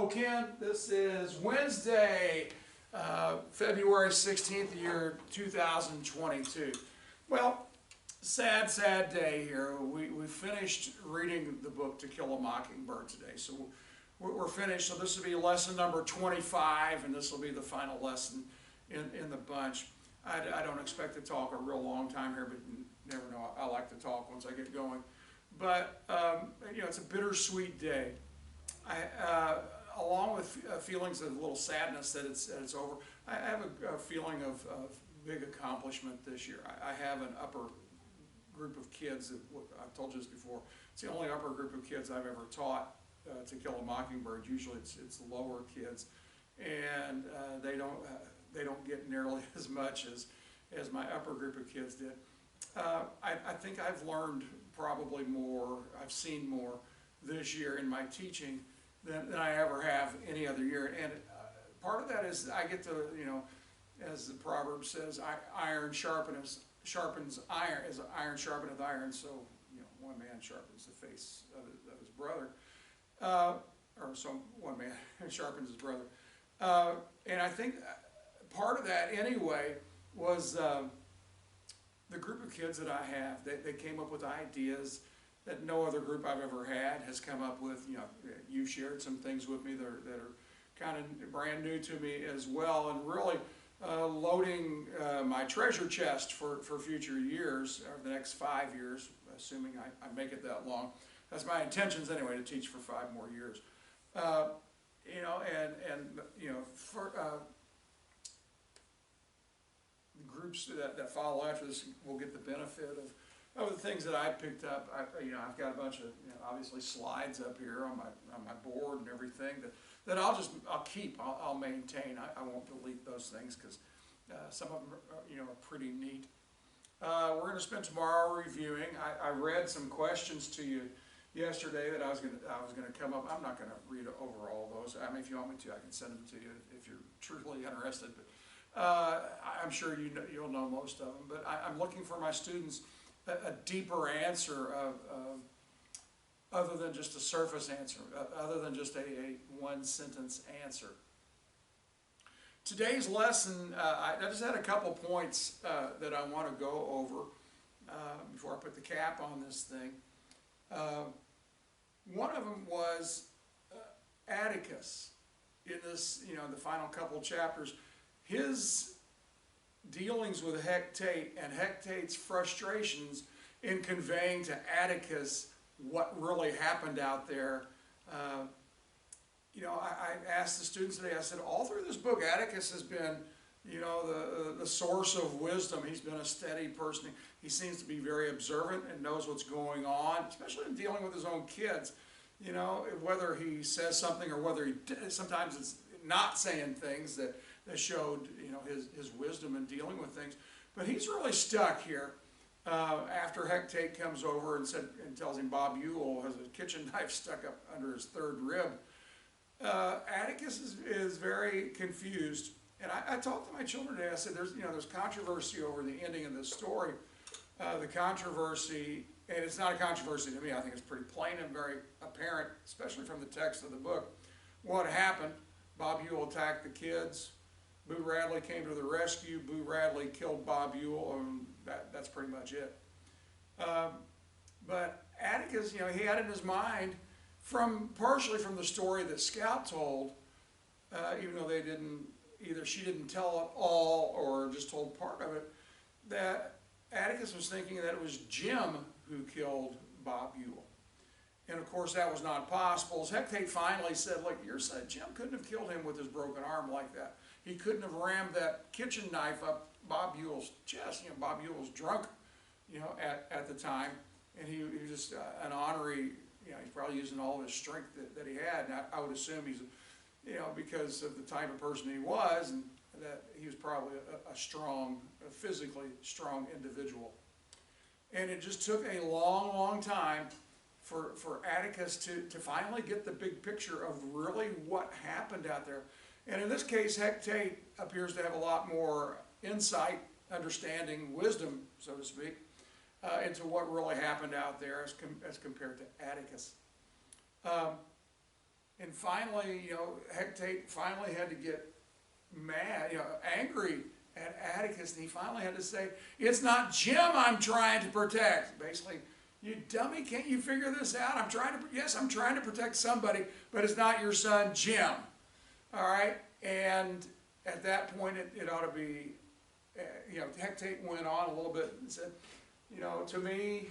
Hello, Ken. This is Wednesday, February 16th, the year 2022. Well, sad day here. We finished reading the book To Kill a Mockingbird today. So we're finished. So this will be lesson number 25, and this will be the final lesson in the bunch. I don't expect to talk a real long time here, but you never know. I like to talk once I get going. But, it's a bittersweet day. Along with feelings of a little sadness that it's over, I have a feeling of big accomplishment this year. I have an upper group of kids that, I've told you this before, it's the only upper group of kids I've ever taught To Kill a Mockingbird. Usually it's lower kids, and they don't get nearly as much as my upper group of kids did. I think I've learned probably more, I've seen more this year in my teaching than I ever have any other year. And part of that is I get to, as the proverb says, iron sharpens iron, as iron sharpeneth iron, so, one man sharpens the face of his brother. One man sharpens his brother. And I think part of that anyway was the group of kids that I have. They came up with ideas that no other group I've ever had has come up with. You shared some things with me that are kind of brand new to me as well, and really loading my treasure chest for future years, or the next 5 years, assuming I make it that long. That's my intentions anyway, to teach for 5 more years. Groups that follow after this will get the benefit of the things that I picked up. I've got a bunch of obviously slides up here on my board and everything that I'll keep. I'll maintain. I won't delete those things because some of them are pretty neat. We're going to spend tomorrow reviewing. I read some questions to you yesterday that I was going to come up. I'm not going to read over all those. I mean, if you want me to, I can send them to you if you're truly interested. But I'm sure you'll know most of them. But I'm looking for my students a deeper answer other than just a surface answer, other than just a one-sentence answer. Today's lesson, I just had a couple points that I want to go over before I put the cap on this thing. One of them was Atticus. In this, the final couple chapters, his dealings with Hecate and Hecate's frustrations in conveying to Atticus what really happened out there. I asked the students today, I said, all through this book, Atticus has been, the source of wisdom. He's been a steady person. He seems to be very observant and knows what's going on, especially in dealing with his own kids. Whether he says something or whether sometimes it's not saying things that showed, his wisdom in dealing with things. But he's really stuck here after Hecate comes over and tells him Bob Ewell has a kitchen knife stuck up under his third rib. Atticus is very confused. And I talked to my children today. I said, there's controversy over the ending of this story. The controversy, and it's not a controversy to me. I think it's pretty plain and very apparent, especially from the text of the book. What happened? Bob Ewell attacked the kids. Boo Radley came to the rescue. Boo Radley killed Bob Ewell, and that's pretty much it. But Atticus, he had in his mind, partially from the story that Scout told, even though she didn't tell it all or just told part of it, that Atticus was thinking that it was Jim who killed Bob Ewell. And of course that was not possible. As Hecate finally said, look, Jim couldn't have killed him with his broken arm like that. He couldn't have rammed that kitchen knife up Bob Ewell's chest. Bob Ewell was drunk, at the time, and he was just an ornery, he's probably using all of his strength that he had. And I would assume he's, because of the type of person he was, and that he was probably a physically strong individual. And it just took a long time for Atticus to finally get the big picture of really what happened out there. And in this case, Hecate appears to have a lot more insight, understanding, wisdom, so to speak, into what really happened out there as compared to Atticus. And And finally, Hecate finally had to get mad, angry at Atticus, and he finally had to say, "It's not Jim I'm trying to protect." Basically, "You dummy, can't you figure this out? I'm trying to protect somebody, but it's not your son, Jim." All right? And at that point, it ought to be, Hecate went on a little bit and said, to me,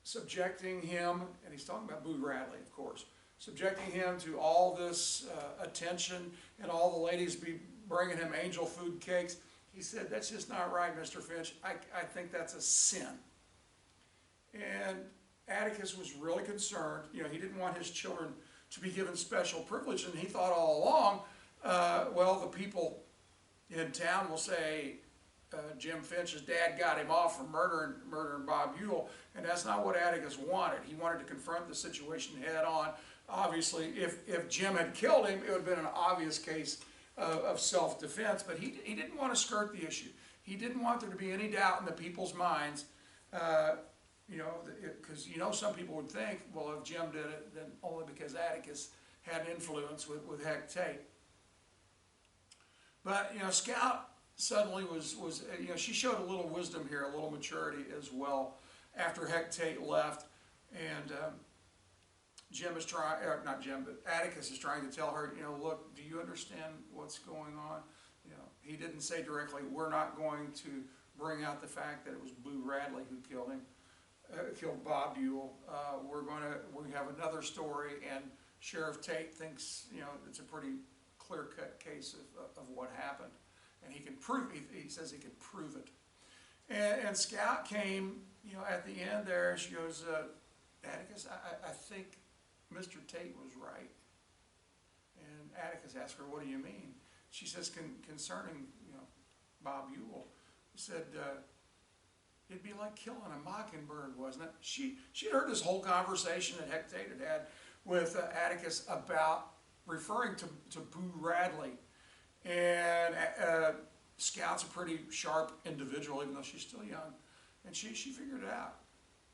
subjecting him, and he's talking about Boo Radley, of course, subjecting him to all this attention and all the ladies be bringing him angel food cakes. He said, "That's just not right, Mr. Finch. I think that's a sin." And Atticus was really concerned. He didn't want his children to be given special privilege, and he thought all along, well, the people in town will say, Jim Finch's dad got him off from murdering Bob Ewell, and that's not what Atticus wanted. He wanted to confront the situation head on. Obviously, if Jim had killed him, it would have been an obvious case of self-defense, but he didn't want to skirt the issue. He didn't want there to be any doubt in the people's minds, because some people would think, well, if Jim did it, then only because Atticus had influence with Hecate. But, Scout suddenly was she showed a little wisdom here, a little maturity as well, after Hecate left, and Atticus is trying to tell her, look, do you understand what's going on? He didn't say directly, we're not going to bring out the fact that it was Boo Radley who killed him, killed Bob Ewell. We have another story, and Sheriff Tate thinks, it's a pretty clear-cut case of what happened. And he can prove, he says he can prove it. And Scout came, at the end there, she goes, Atticus, I think Mr. Tate was right. And Atticus asked her, what do you mean? She says, concerning, Bob Ewell, he said, it'd be like killing a mockingbird, wasn't it? She'd heard this whole conversation that Hecate had with Atticus about referring to Boo Radley. And Scout's a pretty sharp individual, even though she's still young. And she figured it out.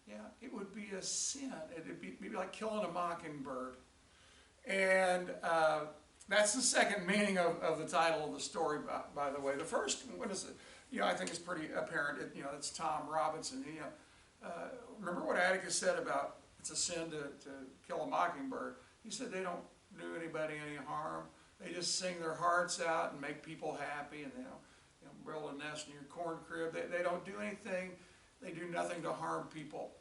Yeah, it would be a sin. It'd be like killing a mockingbird. And that's the second meaning of the title of the story, by the way. The first one is, I think is pretty apparent. It's Tom Robinson. Remember what Atticus said about it's a sin to kill a mockingbird? He said they don't do anybody any harm. They just sing their hearts out and make people happy, and build a nest in your corn crib. They don't do anything. They do nothing to harm people.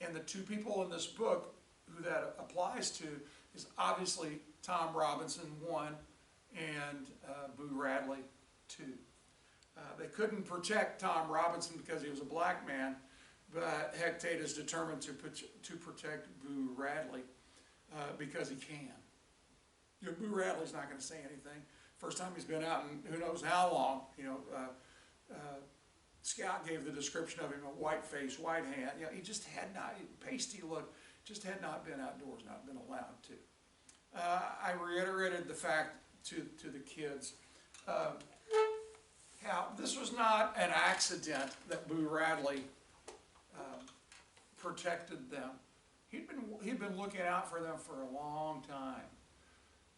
And the two people in this book who that applies to is obviously Tom Robinson, one, and Boo Radley, two. They couldn't protect Tom Robinson because he was a black man, but Hecate is determined to protect Boo Radley because he can. Boo Radley's not going to say anything. First time he's been out in who knows how long. Scout gave the description of him a white face, white hand. He just had not, pasty look, just had not been outdoors, not been allowed to. I reiterated the fact to the kids how this was not an accident that Boo Radley protected them. He'd been looking out for them for a long time.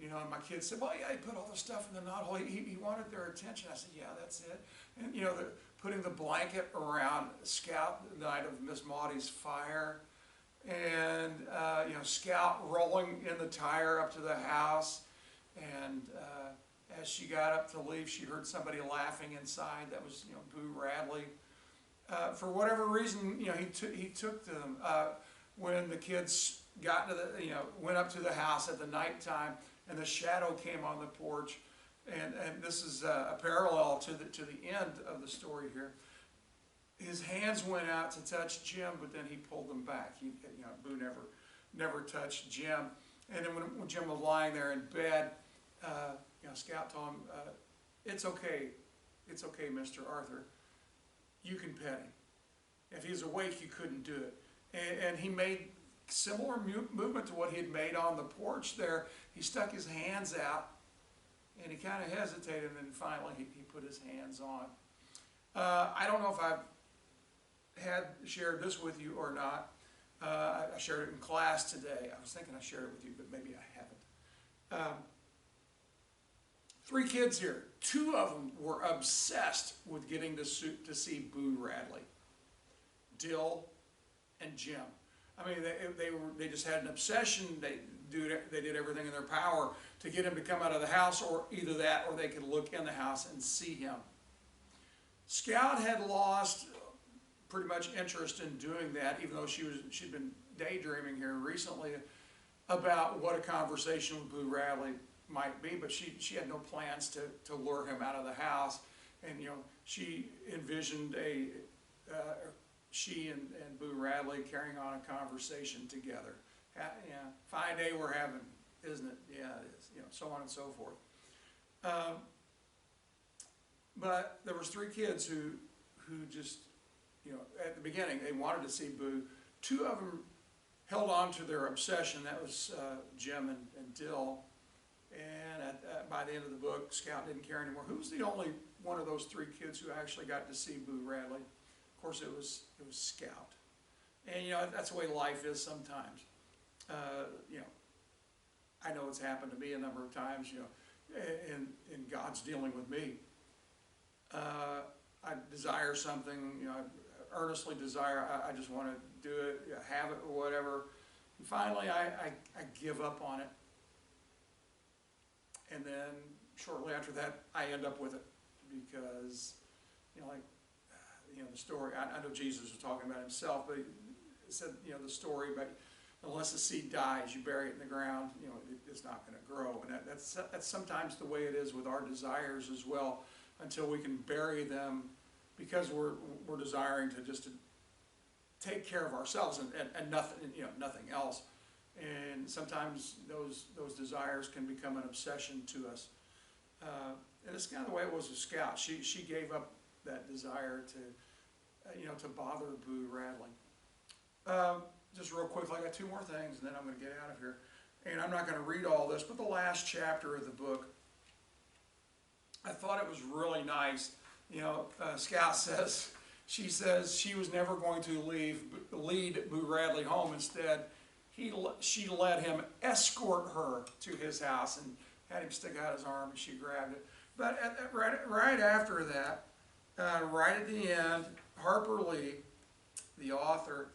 And my kids said, well, yeah, he put all the stuff in the knothole. He wanted their attention. I said, yeah, that's it. And, putting the blanket around Scout the night of Miss Maudie's fire. And, Scout rolling in the tire up to the house. And as she got up to leave, she heard somebody laughing inside. That was, Boo Radley. For whatever reason, he took them. When the kids got to went up to the house at the nighttime, and the shadow came on the porch, and this is a parallel to the end of the story here. His hands went out to touch Jim, but then he pulled them back. Boo never touched Jim. And then when Jim was lying there in bed, Scout told him, "It's okay, Mr. Arthur. You can pet him. If he's awake, you couldn't do it." And he made similar movement to what he had made on the porch there. He stuck his hands out, and he kind of hesitated, and then finally he put his hands on. I don't know if I've shared this with you or not. I shared it in class today. I was thinking I shared it with you, but maybe I haven't. 3 kids here. 2 of them were obsessed with getting to see Boo Radley. Dill and Jim. I mean, they just had an obsession. They did everything in their power to get him to come out of the house, or either that or they could look in the house and see him. Scout had lost pretty much interest in doing that, even though she'd been daydreaming here recently about what a conversation with Boo Radley might be, but she had no plans to lure him out of the house. And she envisioned she and Boo Radley carrying on a conversation together. Fine day we're having, isn't it? Yeah, it is. So on and so forth. But there was 3 kids who just, at the beginning they wanted to see Boo. 2 of them held on to their obsession. That was Jim and Dill. And by the end of the book, Scout didn't care anymore. Who's the only one of those 3 kids who actually got to see Boo Radley? Of course, it was Scout. And that's the way life is sometimes. I know it's happened to me a number of times. And God's dealing with me. I desire something. I earnestly desire. I just want to do it, have it, or whatever. And finally, I give up on it. And then shortly after that, I end up with it because, the story. I know Jesus was talking about himself, but he said, the story. But unless the seed dies, you bury it in the ground. It's not going to grow. And that's sometimes the way it is with our desires as well. Until we can bury them, because we're desiring to take care of ourselves and nothing else. And sometimes those desires can become an obsession to us. And it's kind of the way it was with Scout. She gave up that desire to bother Boo Radley. Just real quickly, I got 2 more things, and then I'm going to get out of here. And I'm not going to read all this, but the last chapter of the book, I thought it was really nice. Scout says she was never going to lead Boo Radley home. Instead, she let him escort her to his house and had him stick out his arm, and she grabbed it. But right after that, right at the end, Harper Lee, the author,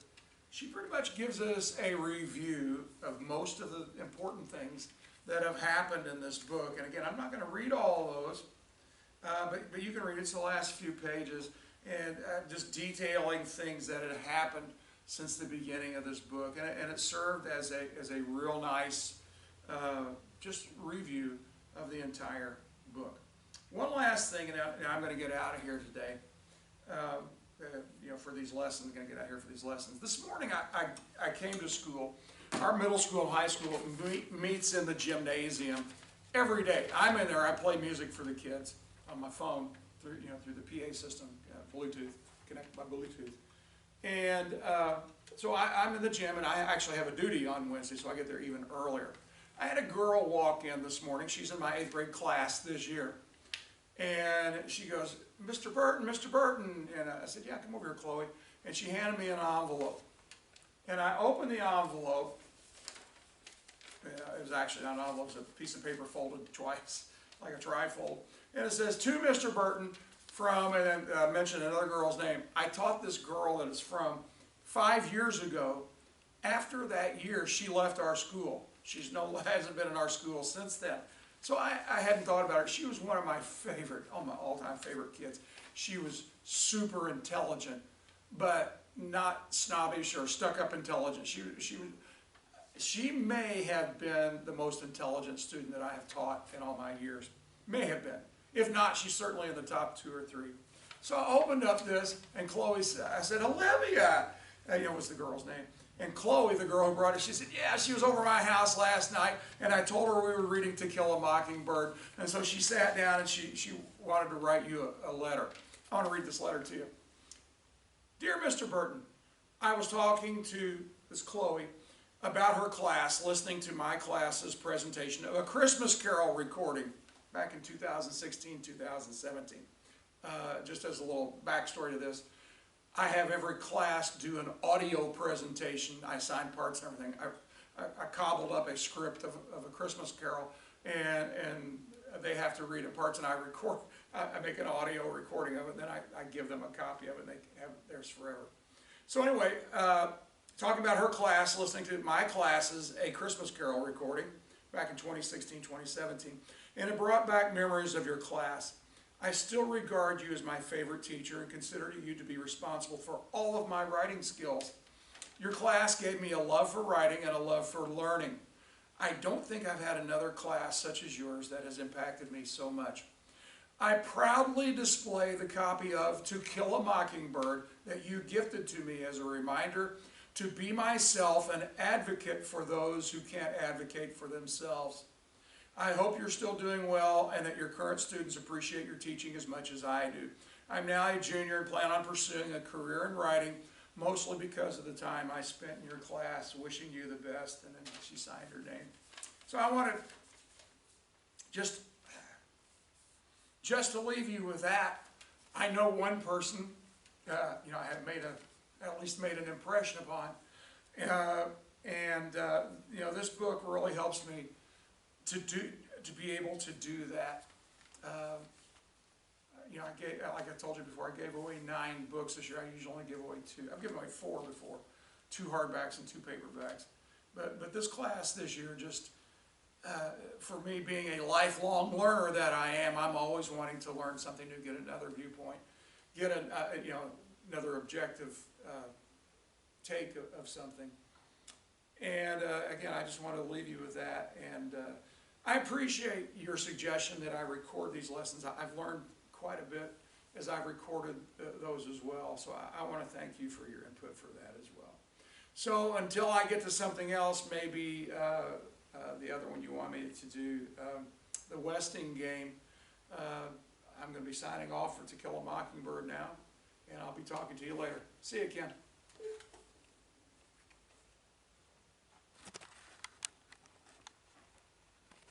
she pretty much gives us a review of most of the important things that have happened in this book. And again, I'm not going to read all those, but you can read it. It's the last few pages, and just detailing things that had happened since the beginning of this book. And it served as a real nice just review of the entire book. One last thing, and I'm going to get out of here today. For these lessons, I'm going to get out here for these lessons. This morning I came to school. Our middle school and high school meets in the gymnasium every day. I'm in there. I play music for the kids on my phone through the PA system, Bluetooth, connected by Bluetooth. And so I'm in the gym, and I actually have a duty on Wednesday, so I get there even earlier. I had a girl walk in this morning. She's in my 8th grade class this year. And she goes, Mr. Burton, Mr. Burton. And I said, yeah, come over here, Chloe. And she handed me an envelope. And I opened the envelope. It was actually not an envelope, it was a piece of paper folded twice, like a trifold. And it says, to Mr. Burton from, and then mentioned another girl's name. I taught this girl that it's from 5 years ago. After that year, she left our school. She's hasn't been in our school since then. So I hadn't thought about her. She was one of my all-time favorite kids. She was super intelligent, but not snobbish or stuck-up intelligent. She may have been the most intelligent student that I have taught in all my years. May have been. If not, she's certainly in the top 2 or 3. So I opened up this, and Chloe said, I said, Olivia, was the girl's name. And Chloe, the girl who brought it, she said, yeah, she was over my house last night, and I told her we were reading To Kill a Mockingbird. And so she sat down, and she wanted to write you a letter. I want to read this letter to you. Dear Mr. Burton, I was talking to this Chloe about her class, listening to my class's presentation of a Christmas Carol recording back in 2016, 2017. Just as a little backstory to this, I have every class do an audio presentation. I sign parts and everything. I cobbled up a script of A Christmas Carol, and they have to read it parts, and I record. I make an audio recording of it, and then I give them a copy of it, and they have theirs forever. So anyway, talking about her class, listening to my class's A Christmas Carol recording back in 2016, 2017, and it brought back memories of your class. I still regard you as my favorite teacher and consider you to be responsible for all of my writing skills. Your class gave me a love for writing and a love for learning. I don't think I've had another class such as yours that has impacted me so much. I proudly display the copy of To Kill a Mockingbird that you gifted to me as a reminder to be myself, an advocate for those who can't advocate for themselves. I hope you're still doing well and that your current students appreciate your teaching as much as I do. I'm now a junior and plan on pursuing a career in writing, mostly because of the time I spent in your class. Wishing you the best. And then she signed her name. So I wanted just to leave you with that. I know one person, I have at least made an impression upon, this book really helps me to be able to do that. Like I told you before, I gave away 9 books this year. I usually only give away 2. I've given away 4 before, 2 hardbacks and 2 paperbacks. But this class this year, just for me being a lifelong learner that I am, I'm always wanting to learn something new, get another viewpoint, get another objective take of something. And again, I just want to leave you with that. And I appreciate your suggestion that I record these lessons. I've learned quite a bit as I've recorded those as well. So I want to thank you for your input for that as well. So until I get to something else, maybe the other one you want me to do, the Westing game, I'm going to be signing off for To Kill a Mockingbird now, and I'll be talking to you later. See you, Ken.